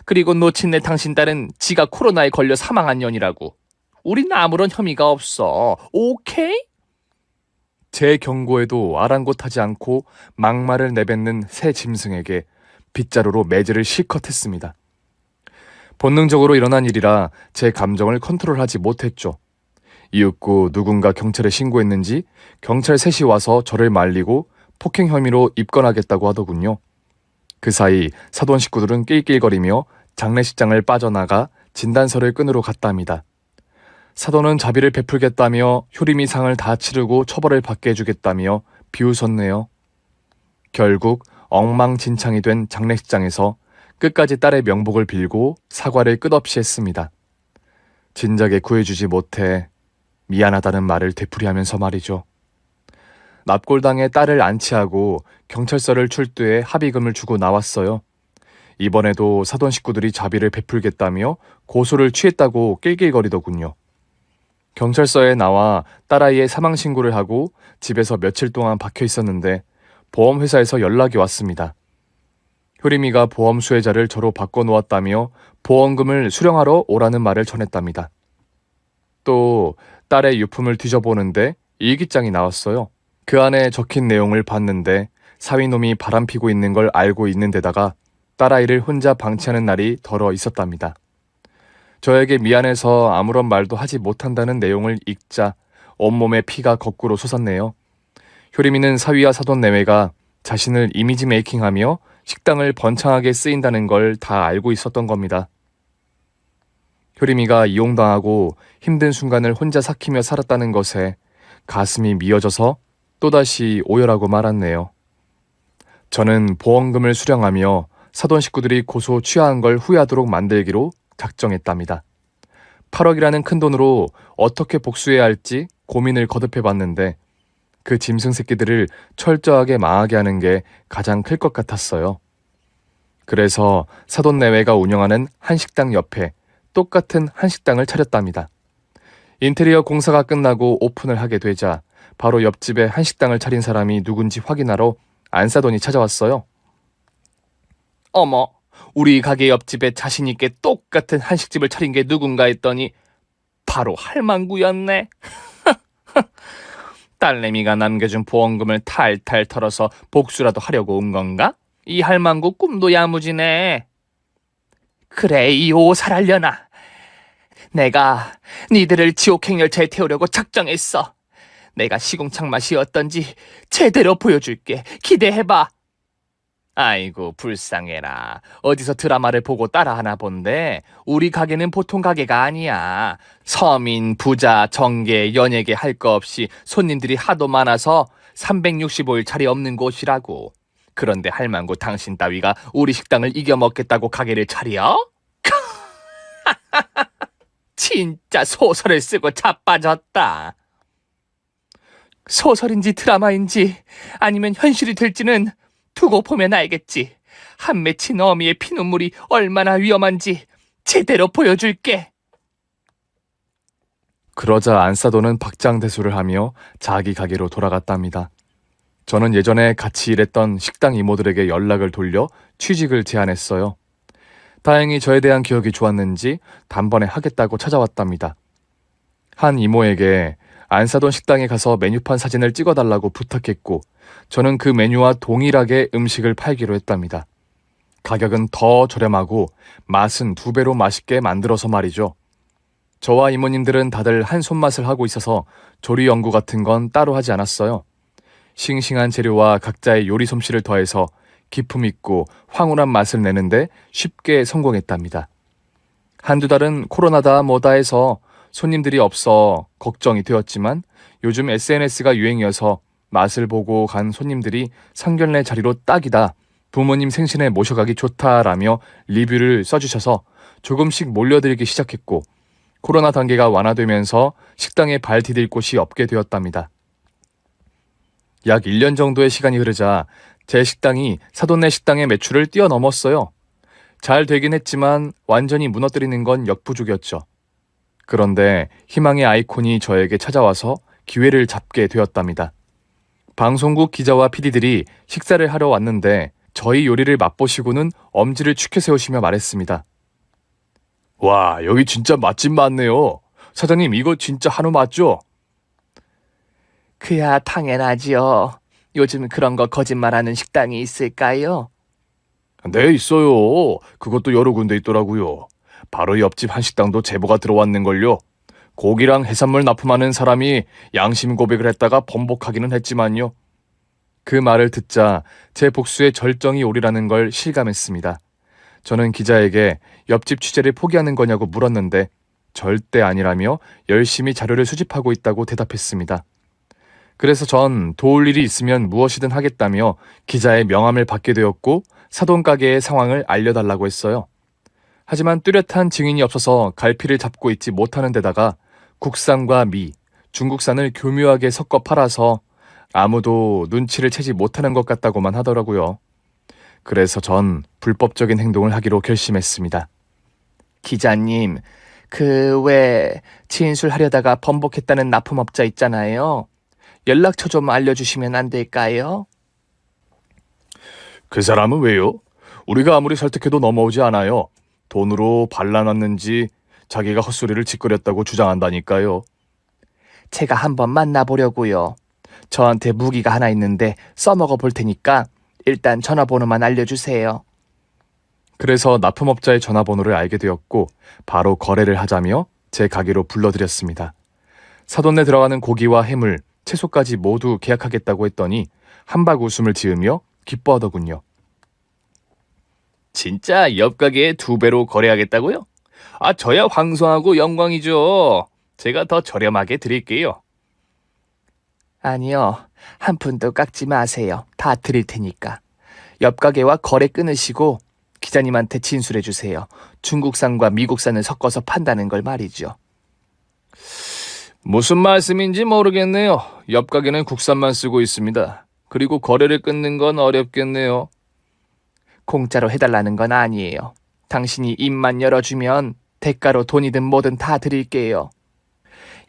그리고 노친네 당신 딸은 지가 코로나에 걸려 사망한 년이라고. 우린 아무런 혐의가 없어. 오케이? 제 경고에도 아랑곳하지 않고 막말을 내뱉는 새 짐승에게 빗자루로 매질을 실컷 했습니다. 본능적으로 일어난 일이라 제 감정을 컨트롤하지 못했죠. 이윽고 누군가 경찰에 신고했는지 경찰 셋이 와서 저를 말리고 폭행 혐의로 입건하겠다고 하더군요. 그 사이 사돈 식구들은 낄낄거리며 장례식장을 빠져나가 진단서를 끊으러 갔답니다. 사돈은 자비를 베풀겠다며 효림이 상을 다 치르고 처벌을 받게 해주겠다며 비웃었네요. 결국 엉망진창이 된 장례식장에서 끝까지 딸의 명복을 빌고 사과를 끝없이 했습니다. 진작에 구해주지 못해 미안하다는 말을 되풀이하면서 말이죠. 납골당에 딸을 안치하고 경찰서를 출두해 합의금을 주고 나왔어요. 이번에도 사돈 식구들이 자비를 베풀겠다며 고소를 취했다고 낄낄거리더군요. 경찰서에 나와 딸아이의 사망 신고를 하고 집에서 며칠 동안 박혀 있었는데 보험회사에서 연락이 왔습니다. 효림이가 보험 수혜자를 저로 바꿔놓았다며 보험금을 수령하러 오라는 말을 전했답니다. 또 딸의 유품을 뒤져보는데 일기장이 나왔어요. 그 안에 적힌 내용을 봤는데 사위놈이 바람피고 있는 걸 알고 있는 데다가 딸아이를 혼자 방치하는 날이 덜어 있었답니다. 저에게 미안해서 아무런 말도 하지 못한다는 내용을 읽자 온몸에 피가 거꾸로 솟았네요. 효림이는 사위와 사돈 내외가 자신을 이미지 메이킹하며 식당을 번창하게 쓰인다는 걸 다 알고 있었던 겁니다. 효림이가 이용당하고 힘든 순간을 혼자 삭히며 살았다는 것에 가슴이 미어져서 또다시 오열하고 말았네요. 저는 보험금을 수령하며 사돈 식구들이 고소 취하한 걸 후회하도록 만들기로 작정했답니다. 8억이라는 큰 돈으로 어떻게 복수해야 할지 고민을 거듭해봤는데 그 짐승 새끼들을 철저하게 망하게 하는 게 가장 클 것 같았어요. 그래서 사돈 내외가 운영하는 한식당 옆에 똑같은 한식당을 차렸답니다. 인테리어 공사가 끝나고 오픈을 하게 되자 바로 옆집에 한식당을 차린 사람이 누군지 확인하러 안사돈이 찾아왔어요. 어머, 우리 가게 옆집에 자신있게 똑같은 한식집을 차린 게 누군가 했더니 바로 할망구였네. 딸내미가 남겨준 보험금을 탈탈 털어서 복수라도 하려고 온 건가? 이 할망구 꿈도 야무지네. 그래, 이 오살하려나. 내가 니들을 지옥행 열차에 태우려고 작정했어. 내가 시궁창 맛이 어떤지 제대로 보여줄게. 기대해봐. 아이고 불쌍해라. 어디서 드라마를 보고 따라하나 본데 우리 가게는 보통 가게가 아니야. 서민, 부자, 정계, 연예계 할 거 없이 손님들이 하도 많아서 365일 자리 없는 곳이라고. 그런데 할망구 당신 따위가 우리 식당을 이겨먹겠다고 가게를 차려? 진짜 소설을 쓰고 자빠졌다. 소설인지 드라마인지 아니면 현실이 될지는 두고 보면 알겠지. 한 맺힌 어미의 피눈물이 얼마나 위험한지 제대로 보여줄게. 그러자 안사돈은 박장대소를 하며 자기 가게로 돌아갔답니다. 저는 예전에 같이 일했던 식당 이모들에게 연락을 돌려 취직을 제안했어요. 다행히 저에 대한 기억이 좋았는지 단번에 하겠다고 찾아왔답니다. 한 이모에게 안사돈 식당에 가서 메뉴판 사진을 찍어달라고 부탁했고 저는 그 메뉴와 동일하게 음식을 팔기로 했답니다. 가격은 더 저렴하고 맛은 2배로 맛있게 만들어서 말이죠. 저와 이모님들은 다들 한 손맛을 하고 있어서 조리 연구 같은 건 따로 하지 않았어요. 싱싱한 재료와 각자의 요리 솜씨를 더해서 기품 있고 황홀한 맛을 내는데 쉽게 성공했답니다. 한두 달은 코로나다 뭐다 해서 손님들이 없어 걱정이 되었지만 요즘 SNS가 유행이어서 맛을 보고 간 손님들이 상견례 자리로 딱이다, 부모님 생신에 모셔가기 좋다라며 리뷰를 써주셔서 조금씩 몰려들기 시작했고 코로나 단계가 완화되면서 식당에 발 디딜 곳이 없게 되었답니다. 약 1년 정도의 시간이 흐르자 제 식당이 사돈네 식당의 매출을 뛰어넘었어요. 잘 되긴 했지만 완전히 무너뜨리는 건 역부족이었죠. 그런데 희망의 아이콘이 저에게 찾아와서 기회를 잡게 되었답니다. 방송국 기자와 PD들이 식사를 하러 왔는데 저희 요리를 맛보시고는 엄지를 축혀 세우시며 말했습니다. 와, 여기 진짜 맛집 많네요. 사장님, 이거 진짜 한우 맞죠? 그야 당연하지요. 요즘 그런 거 거짓말하는 식당이 있을까요? 네, 있어요. 그것도 여러 군데 있더라고요. 바로 옆집 한식당도 제보가 들어왔는걸요. 고기랑 해산물 납품하는 사람이 양심 고백을 했다가 번복하기는 했지만요. 그 말을 듣자 제 복수의 절정이 오리라는 걸 실감했습니다. 저는 기자에게 옆집 취재를 포기하는 거냐고 물었는데 절대 아니라며 열심히 자료를 수집하고 있다고 대답했습니다. 그래서 전 도울 일이 있으면 무엇이든 하겠다며 기자의 명함을 받게 되었고 사돈 가게의 상황을 알려달라고 했어요. 하지만 뚜렷한 증인이 없어서 갈피를 잡고 있지 못하는 데다가 국산과 미, 중국산을 교묘하게 섞어 팔아서 아무도 눈치를 채지 못하는 것 같다고만 하더라고요. 그래서 전 불법적인 행동을 하기로 결심했습니다. 기자님, 그 왜 진술하려다가 번복했다는 납품업자 있잖아요. 연락처 좀 알려주시면 안 될까요? 그 사람은 왜요? 우리가 아무리 설득해도 넘어오지 않아요. 돈으로 발라놨는지 자기가 헛소리를 짓거렸다고 주장한다니까요. 제가 한번 만나보려고요. 저한테 무기가 하나 있는데 써먹어 볼 테니까 일단 전화번호만 알려주세요. 그래서 납품업자의 전화번호를 알게 되었고 바로 거래를 하자며 제 가게로 불러들였습니다. 사돈에 들어가는 고기와 해물, 채소까지 모두 계약하겠다고 했더니 한박 웃음을 지으며 기뻐하더군요. 진짜 옆 가게에 2배로 거래하겠다고요? 아, 저야 황송하고 영광이죠. 제가 더 저렴하게 드릴게요. 아니요. 한 푼도 깎지 마세요. 다 드릴 테니까. 옆 가게와 거래 끊으시고 기자님한테 진술해 주세요. 중국산과 미국산을 섞어서 판다는 걸 말이죠. 무슨 말씀인지 모르겠네요. 옆 가게는 국산만 쓰고 있습니다. 그리고 거래를 끊는 건 어렵겠네요. 공짜로 해달라는 건 아니에요. 당신이 입만 열어주면 대가로 돈이든 뭐든 다 드릴게요.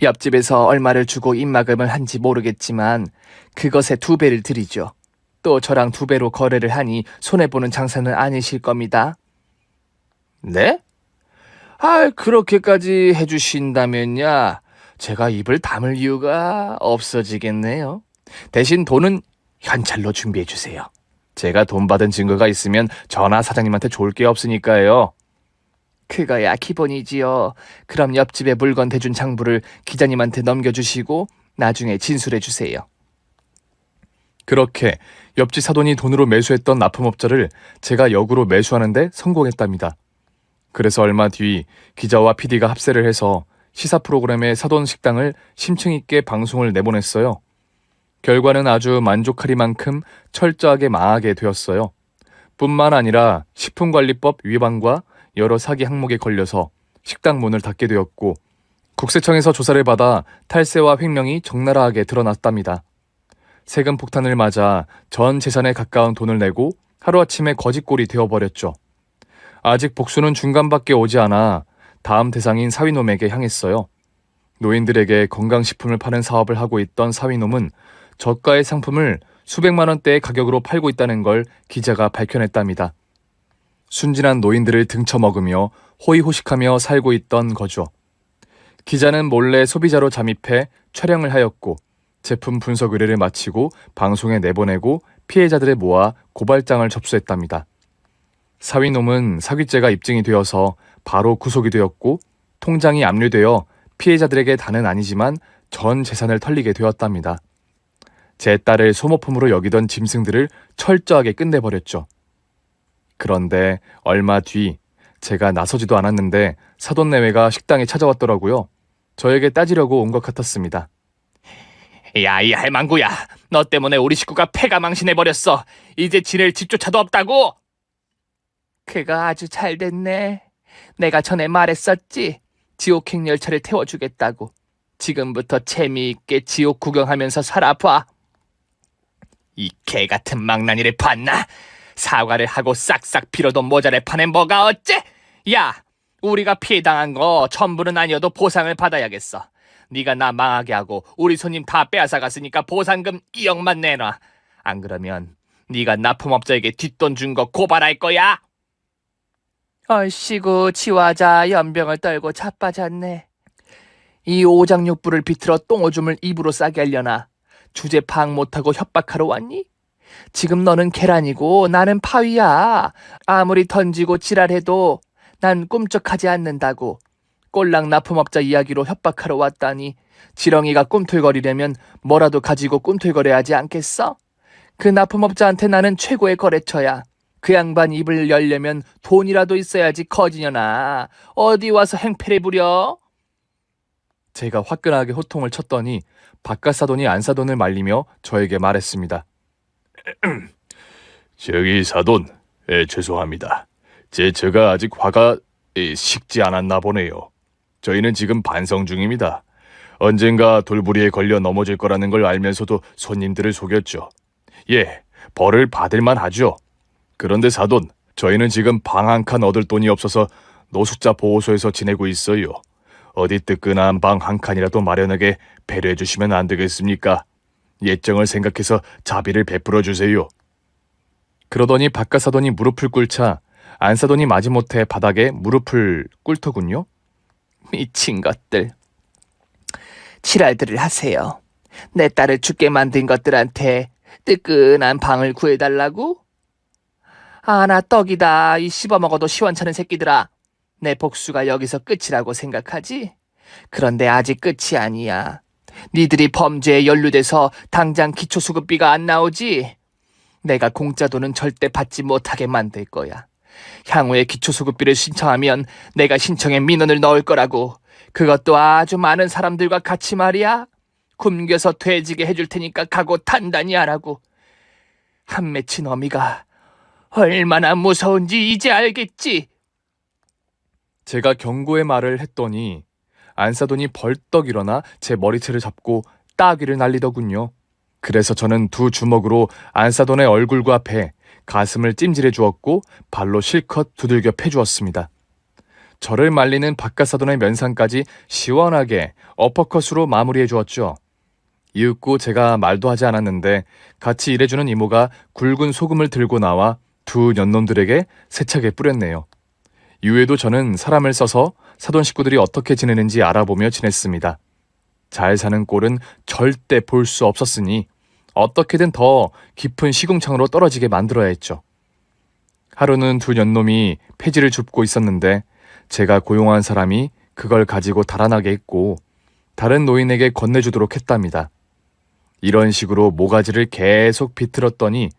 옆집에서 얼마를 주고 입막음을 한지 모르겠지만 그것에 2배를 드리죠. 또 저랑 2배로 거래를 하니 손해보는 장사는 아니실 겁니다. 네? 아, 그렇게까지 해주신다면야 제가 입을 다물 이유가 없어지겠네요. 대신 돈은 현찰로 준비해 주세요. 제가 돈 받은 증거가 있으면 전화 사장님한테 좋을 게 없으니까요. 그거야 기본이지요. 그럼 옆집에 물건 대준 장부를 기자님한테 넘겨주시고 나중에 진술해 주세요. 그렇게 옆집 사돈이 돈으로 매수했던 납품업자를 제가 역으로 매수하는데 성공했답니다. 그래서 얼마 뒤 기자와 PD가 합세를 해서 시사 프로그램의 사돈 식당을 심층 있게 방송을 내보냈어요. 결과는 아주 만족하리만큼 철저하게 망하게 되었어요. 뿐만 아니라 식품관리법 위반과 여러 사기 항목에 걸려서 식당 문을 닫게 되었고 국세청에서 조사를 받아 탈세와 횡령이 적나라하게 드러났답니다. 세금 폭탄을 맞아 전 재산에 가까운 돈을 내고 하루아침에 거지꼴이 되어버렸죠. 아직 복수는 중간밖에 오지 않아 다음 대상인 사위놈에게 향했어요. 노인들에게 건강식품을 파는 사업을 하고 있던 사위놈은 저가의 상품을 수백만 원대의 가격으로 팔고 있다는 걸 기자가 밝혀냈답니다. 순진한 노인들을 등쳐먹으며 호의호식하며 살고 있던 거죠. 기자는 몰래 소비자로 잠입해 촬영을 하였고 제품 분석 의뢰를 마치고 방송에 내보내고 피해자들을 모아 고발장을 접수했답니다. 사위놈은 사기죄가 입증이 되어서 바로 구속이 되었고 통장이 압류되어 피해자들에게 다는 아니지만 전 재산을 털리게 되었답니다. 제 딸을 소모품으로 여기던 짐승들을 철저하게 끝내버렸죠. 그런데 얼마 뒤 제가 나서지도 않았는데 사돈내외가 식당에 찾아왔더라고요. 저에게 따지려고 온 것 같았습니다. 야, 이 할망구야. 너 때문에 우리 식구가 패가 망신해버렸어. 이제 지낼 집조차도 없다고. 그가 아주 잘 됐네. 내가 전에 말했었지. 지옥행 열차를 태워주겠다고. 지금부터 재미있게 지옥 구경하면서 살아봐. 이 개같은 망나니를 봤나? 사과를 하고 싹싹 빌어도 모자랄 판에 뭐가 어째? 야, 우리가 피해당한 거 전부는 아니어도 보상을 받아야겠어. 네가 나 망하게 하고 우리 손님 다 빼앗아갔으니까 보상금 2억만 내놔. 안 그러면 네가 납품업자에게 뒷돈 준 거 고발할 거야. 얼씨구 지화자 연병을 떨고 자빠졌네. 이 오장육부를 비틀어 똥오줌을 입으로 싸게 하려나. 주제 파악 못하고 협박하러 왔니? 지금 너는 계란이고 나는 파위야. 아무리 던지고 지랄해도 난 꿈쩍하지 않는다고. 꼴랑 납품업자 이야기로 협박하러 왔다니 지렁이가 꿈틀거리려면 뭐라도 가지고 꿈틀거려야지 않겠어? 그 납품업자한테 나는 최고의 거래처야. 그 양반 입을 열려면 돈이라도 있어야지 거지녀나. 어디 와서 행패를 부려? 제가 화끈하게 호통을 쳤더니 바깥 사돈이 안 사돈을 말리며 저에게 말했습니다. 저기 사돈, 죄송합니다. 제가 아직 화가 식지 않았나 보네요. 저희는 지금 반성 중입니다. 언젠가 돌부리에 걸려 넘어질 거라는 걸 알면서도 손님들을 속였죠. 예, 벌을 받을만 하죠. 그런데 사돈, 저희는 지금 방 한 칸 얻을 돈이 없어서 노숙자 보호소에서 지내고 있어요. 어디 뜨끈한 방 한 칸이라도 마련하게 배려해 주시면 안 되겠습니까? 예정을 생각해서 자비를 베풀어 주세요. 그러더니 바깥 사돈이 무릎을 꿇자 안 사돈이 마지못해 바닥에 무릎을 꿇더군요. 미친 것들. 지랄들을 하세요. 내 딸을 죽게 만든 것들한테 뜨끈한 방을 구해달라고? 아, 나 떡이다. 이 씹어먹어도 시원찮은 새끼들아. 내 복수가 여기서 끝이라고 생각하지? 그런데 아직 끝이 아니야. 니들이 범죄에 연루돼서 당장 기초수급비가 안 나오지? 내가 공짜 돈은 절대 받지 못하게 만들 거야. 향후에 기초수급비를 신청하면 내가 신청에 민원을 넣을 거라고. 그것도 아주 많은 사람들과 같이 말이야. 굶겨서 돼지게 해줄 테니까 각오 단단히 하라고. 한 맺힌 어미가 얼마나 무서운지 이제 알겠지? 제가 경고의 말을 했더니 안사돈이 벌떡 일어나 제 머리채를 잡고 따귀를 날리더군요. 그래서 저는 두 주먹으로 안사돈의 얼굴과 배, 가슴을 찜질해 주었고 발로 실컷 두들겨 패주었습니다. 저를 말리는 바깥사돈의 면상까지 시원하게 어퍼컷으로 마무리해 주었죠. 이윽고 제가 말도 하지 않았는데 같이 일해주는 이모가 굵은 소금을 들고 나와 두 년놈들에게 세차게 뿌렸네요. 이후에도 저는 사람을 써서 사돈 식구들이 어떻게 지내는지 알아보며 지냈습니다. 잘 사는 꼴은 절대 볼 수 없었으니 어떻게든 더 깊은 시궁창으로 떨어지게 만들어야 했죠. 하루는 두 년놈이 폐지를 줍고 있었는데 제가 고용한 사람이 그걸 가지고 달아나게 했고 다른 노인에게 건네주도록 했답니다. 이런 식으로 모가지를 계속 비틀었더니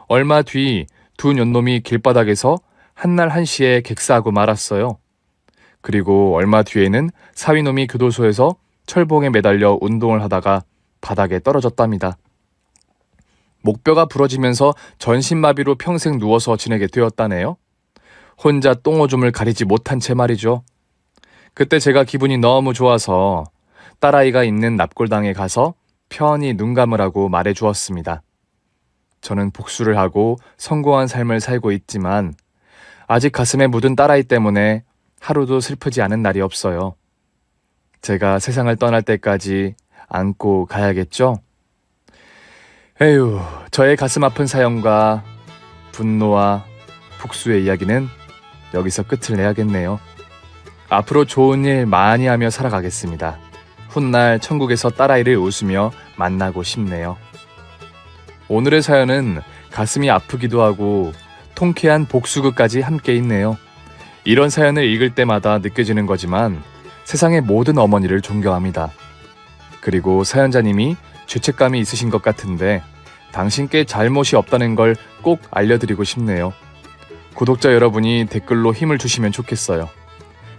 얼마 뒤 두 년놈이 길바닥에서 한날 한시에 객사하고 말았어요. 그리고 얼마 뒤에는 사위놈이 교도소에서 철봉에 매달려 운동을 하다가 바닥에 떨어졌답니다. 목뼈가 부러지면서 전신마비로 평생 누워서 지내게 되었다네요. 혼자 똥오줌을 가리지 못한 채 말이죠. 그때 제가 기분이 너무 좋아서 딸아이가 있는 납골당에 가서 편히 눈 감으라고 말해 주었습니다. 저는 복수를 하고 성공한 삶을 살고 있지만 아직 가슴에 묻은 딸아이 때문에 하루도 슬프지 않은 날이 없어요. 제가 세상을 떠날 때까지 안고 가야겠죠? 에휴, 저의 가슴 아픈 사연과 분노와 복수의 이야기는 여기서 끝을 내야겠네요. 앞으로 좋은 일 많이 하며 살아가겠습니다. 훗날 천국에서 딸아이를 웃으며 만나고 싶네요. 오늘의 사연은 가슴이 아프기도 하고 통쾌한 복수극까지 함께 있네요. 이런 사연을 읽을 때마다 느껴지는 거지만 세상의 모든 어머니를 존경합니다. 그리고 사연자님이 죄책감이 있으신 것 같은데 당신께 잘못이 없다는 걸 꼭 알려드리고 싶네요. 구독자 여러분이 댓글로 힘을 주시면 좋겠어요.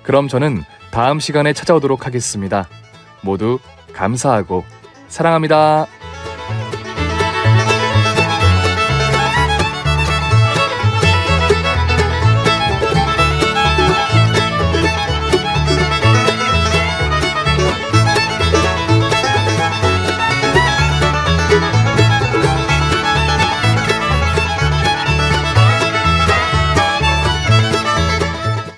그럼 저는 다음 시간에 찾아오도록 하겠습니다. 모두 감사하고 사랑합니다.